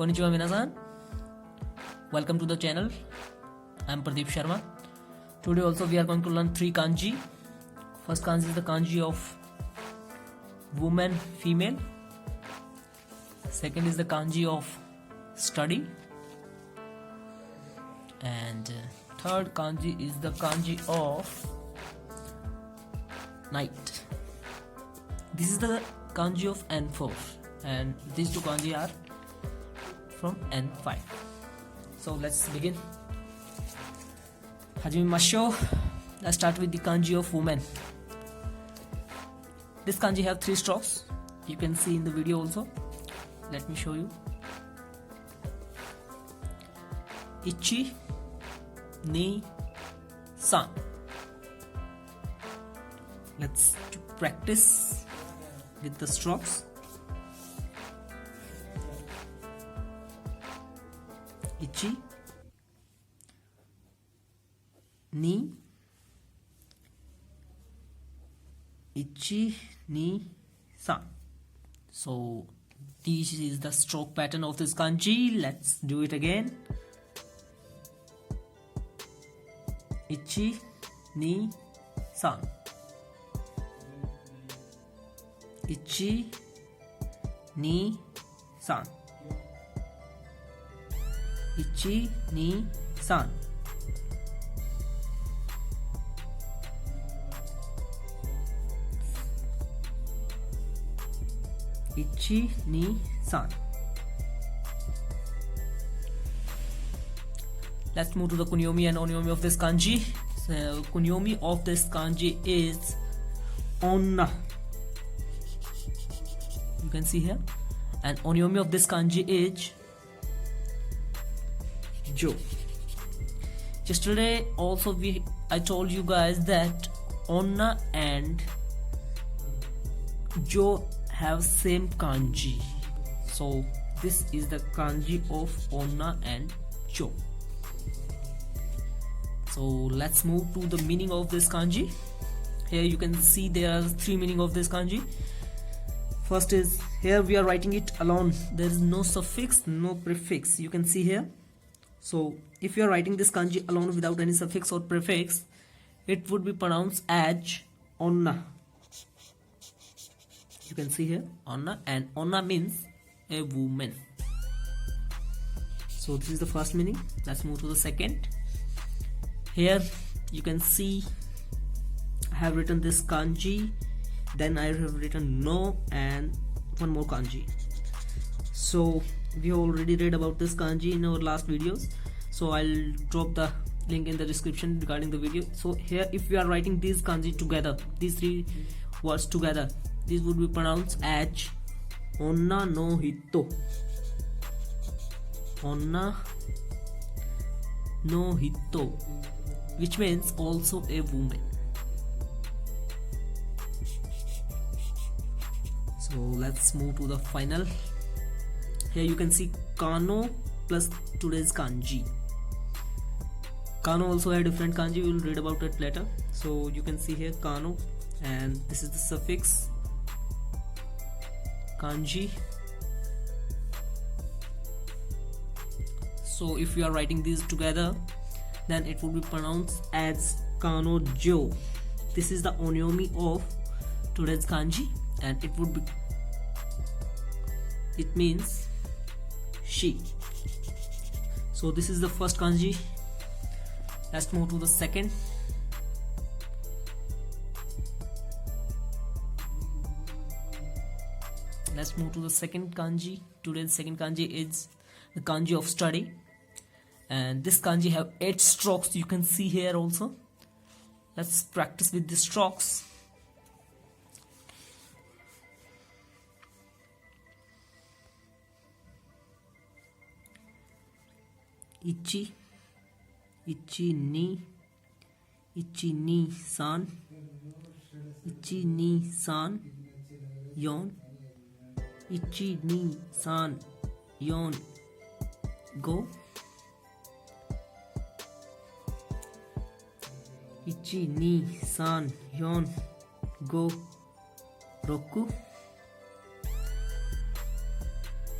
Konnichiwa minasan. Welcome to the channel. I am Pradeep Sharma. Today also we are going to learn 3 kanji. First kanji is the kanji of woman, female. Second is the kanji of study. And third kanji is the kanji of night. This is the kanji of N4 and these 2 kanji are from N5. So let's begin. Hajimemashou. Let's start with the kanji of woman. This kanji have 3 strokes. You can see in the video also. Let me show you. Ichi, ni, san. Let's practice with the strokes. Ichi, ni, ichi, ni, san. So this is the stroke pattern of this kanji. Let's do it again. Ichi, ni, san. Ichi, ni, san. Ichi, ni, san. Ichi, ni, san. Let's move to the kunyomi and onyomi of this kanji. So, kunyomi of this kanji is onna. You can see here. And onyomi of this kanji is jo. Yesterday also I told you guys that onna and jo have same kanji. So this is the kanji of onna and jo. So let's move to the meaning of this kanji. Here you can see there are 3 meaning of this kanji. First is, here we are writing it alone. There is no suffix, no prefix. You can see here. So if you are writing this kanji alone without any suffix or prefix, it would be pronounced as onna. You can see here onna, and onna means a woman. So this is the first meaning. Let's move to the second. Here you can see I have written this kanji, then I have written no, and one more kanji. So we already read about this kanji in our last videos, so I'll drop the link in the description regarding the video. So here if we are writing these kanji together, these 3 words together, this would be pronounced as onna no hito. Onna no hito, which means also a woman. So let's move to the final. Here you can see kano plus today's kanji. Kano also had different kanji. We will read about it later. So you can see here kano, and this is the suffix kanji. So if you are writing these together, then it will be pronounced as kano jo. This is the onyomi of today's kanji, and it means she. So this is the first kanji. Let's move to the second. Let's move to the second kanji. Today's second kanji is the kanji of study, and this kanji have 8 strokes. You can see here also. Let's practice with the strokes. Ichi, ichi ni, san, ichi ni san, yon, ichi ni san, yon, go, ichi ni san, yon, go, roku,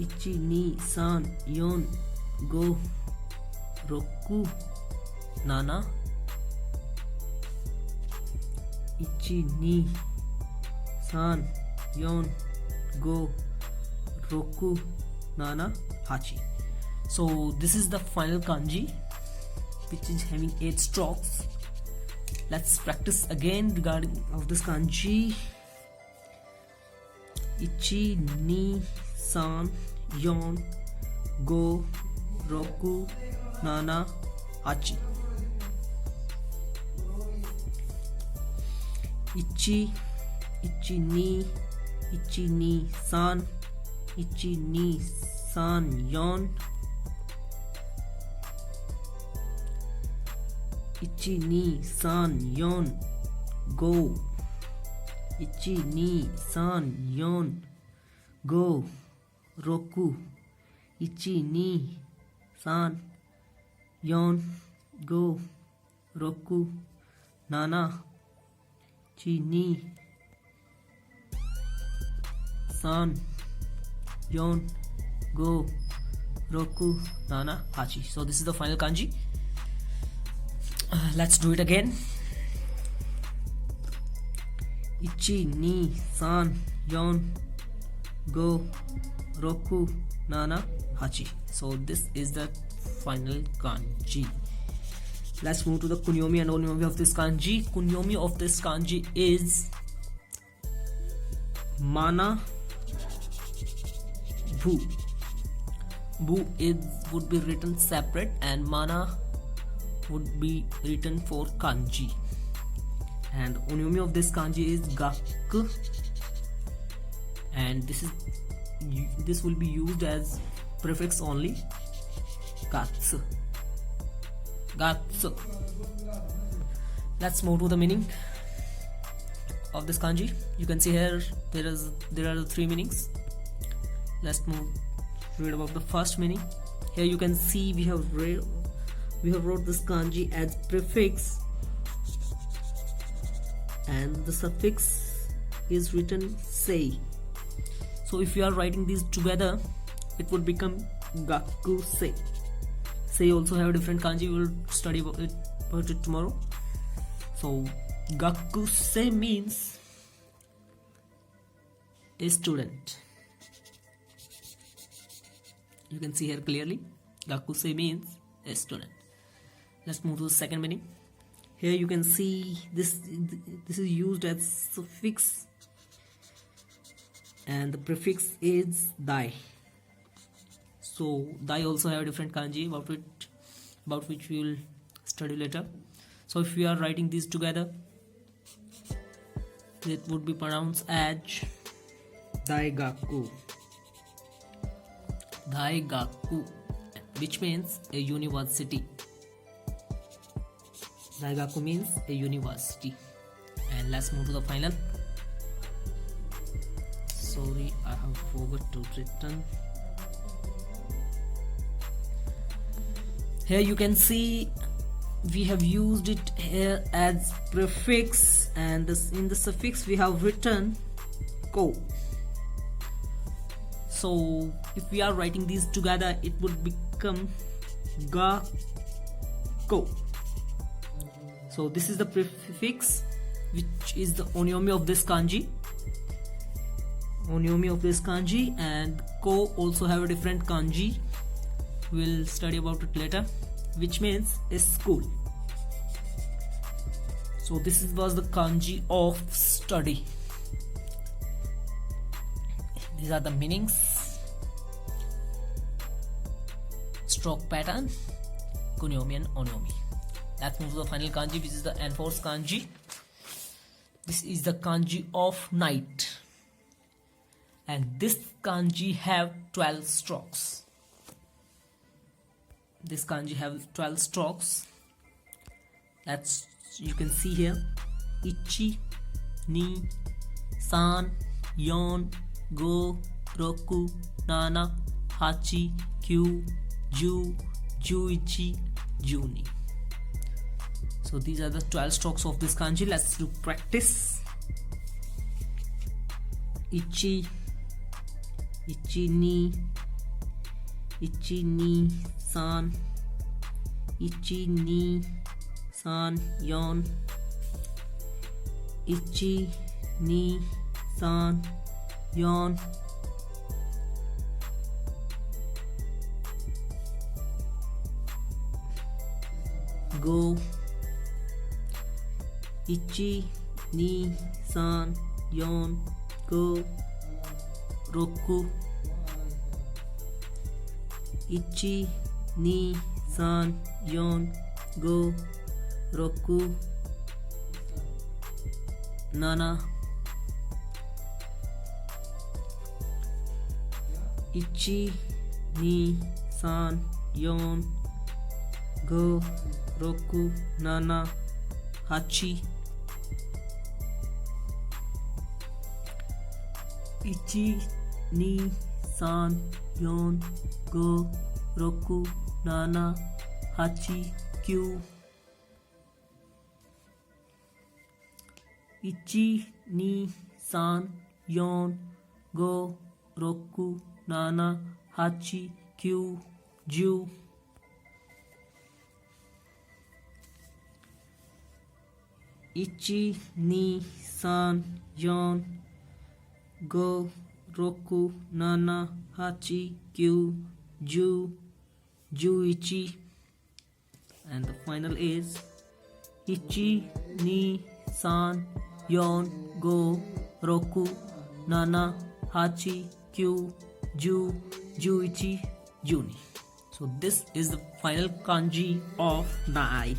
ichi ni san yon go roku nana ichi ni san yon go roku nana hachi. So this is the final kanji which is having 8 strokes. Let's practice again regarding of this kanji. Ichi ni san yon go roku nana hachi. Ichi ni san yon ichi ni san yon go ichi ni san yon go roku ichi ni san yon go roku nana ichi ni san yon go roku nana hachi. So this is the final kanji. Let's do it again. Ichi ni san yon go roku nana hachi. So this is the final kanji. Let's move to the kunyomi and onyomi of this kanji. Kunyomi of this kanji is mana bu. Bu would be written separate and mana would be written for kanji. And onyomi of this kanji is gaku, and this will be used as prefix only. Gatsu. Let's move to the meaning of this kanji. You can see here there are the 3 meanings. Let's read about the first meaning. Here you can see we have wrote this kanji as prefix and the suffix is written sei. So if you are writing these together, it would become gaku sei. Sei also have a different kanji. We will study about it tomorrow. So gaku sei means a student. You can see here clearly, gaku sei means a student. Let's move to the second meaning. Here you can see this is used as suffix and the prefix is dai. So dai also have a different kanji about which we will study later. So if we are writing these together, it would be pronounced as daigaku. Daigaku, which means a university. Daigaku means a university. And let's move to the final. Sorry, I have forgot to written. Here you can see we have used it here as prefix, and in the suffix we have written ko. So if we are writing these together, it would become ga ko. So this is the prefix, which is the onyomi of this kanji. And ko also have a different kanji. We'll study about it later, which means a school. So this was the kanji of study. These are the meanings, stroke pattern, kunyomi and onyomi. Let's move to the final kanji, which is the N4 kanji. This is the kanji of night, and this kanji have 12 strokes. This kanji have 12 strokes. You can see here, ichi ni san yon go roku nana hachi kyu ju juichi juni. So these are the 12 strokes of this kanji. Let's do practice. Ichi ni ichi ni san, ichi ni san yon, ichi ni san yon, go, ichi ni san yon go, roku, ichi ni san yon go, roku, nana, ichi ni san yon go, roku, nana, hachi, ichi ni san yon go, roku, nana, hachi, kyu, ichi ni san yon go, roku, nana, hachi, kyu, ju, ichi ni san yon go, roku, nana, hachi, kyu, ju, juichi. And the final is ichi ni san yon go, roku, nana, hachi, kyu, ju, juichi, juni. So this is the final kanji of night.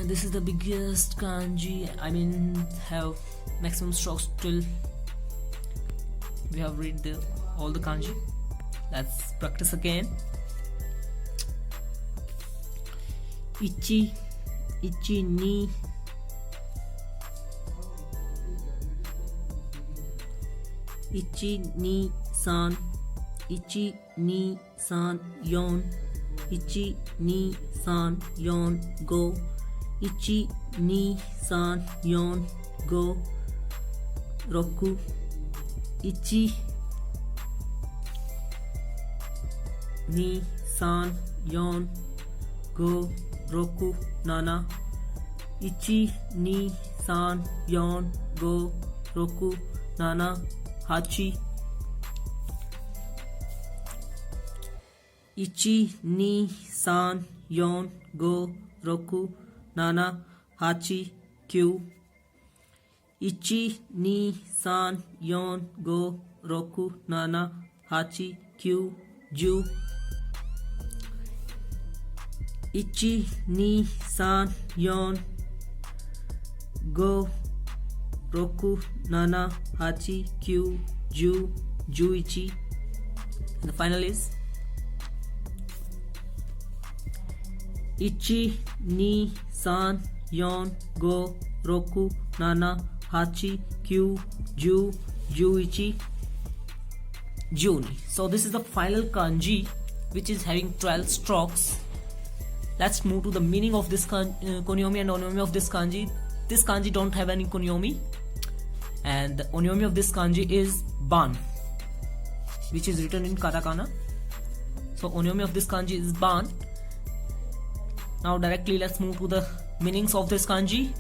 This is the biggest kanji. I mean, have maximum strokes till we have read all the kanji. Let's practice again. Ichi, ichi ni, ichi ni san, ichi ni san yon, ichi ni san yon go, ichi ni san yon go, roku, ichi ni san yon go, roku, nana, ichi ni san yon go, roku, nana, hachi, ichi ni san yon go, roku, nana, hachi, kyu, ichi ni san yon go, roku, nana, hachi, kyu, ju, ichi ni san yon go, roku, nana, hachi, kyu, ju, juichi. And the final is ichi ni san yon go, roku, nana, hachi, kyu, ju, juichi, juni. So this is the final kanji, which is having 12 strokes. Let's move to the meaning of this konyomi and onyomi of this kanji. This kanji don't have any konyomi, and the onyomi of this kanji is ban, which is written in katakana. So onyomi of this kanji is ban. Now directly let's move to the meanings of this kanji.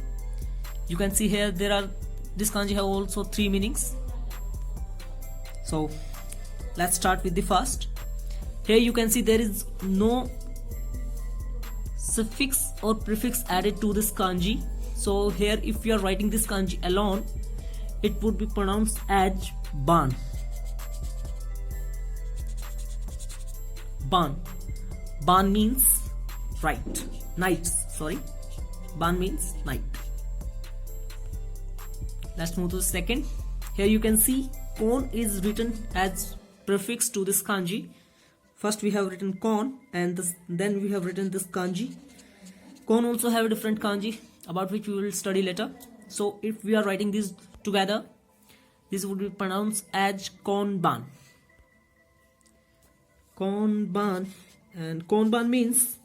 You can see here this kanji have also 3 meanings. So let's start with the first. Here you can see there is no suffix or prefix added to this kanji. So here if you are writing this kanji alone, it would be pronounced as ban. Ban. Ban means night. Ban means night. Let's move to the second. Here you can see kon is written as prefix to this kanji. First we have written kon, and then we have written this kanji. Kon also have a different kanji, about which we will study later. So if we are writing these together, this would be pronounced as konban. Konban. And konban means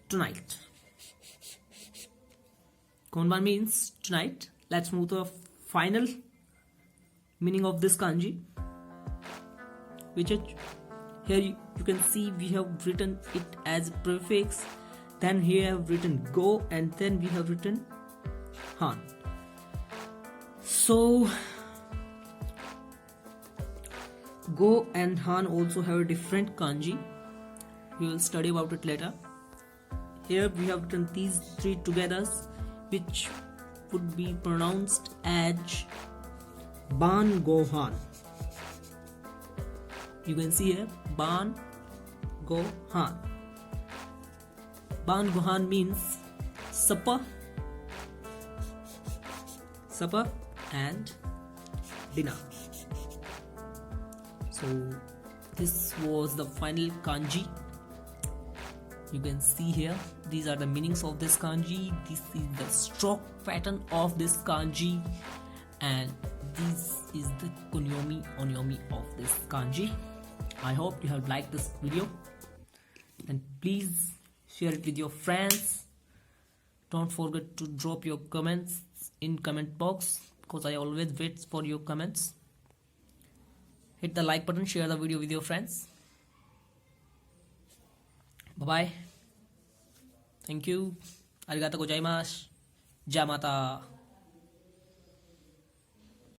tonight. Konban means tonight. Let's move to the final meaning of this kanji. which is here you can see we have written it as prefix, then here I have written go, and then we have written han. So go and han also have a different kanji. We will study about it later. Here we have written these three together, which would be pronounced as ban gohan. You can see here ban gohan. Ban gohan means supper and dinner. So this was the final kanji. You can see here these are the meanings of this kanji. This is the stroke pattern of this kanji, and this is the kunyomi onyomi of this kanji. I hope you have liked this video, and please share it with your friends. Don't forget to drop your comments in comment box, because I always wait for your comments. Hit the like button, share the video with your friends. Bye bye. Thank you. Arigatou gozaimasu. Jamata.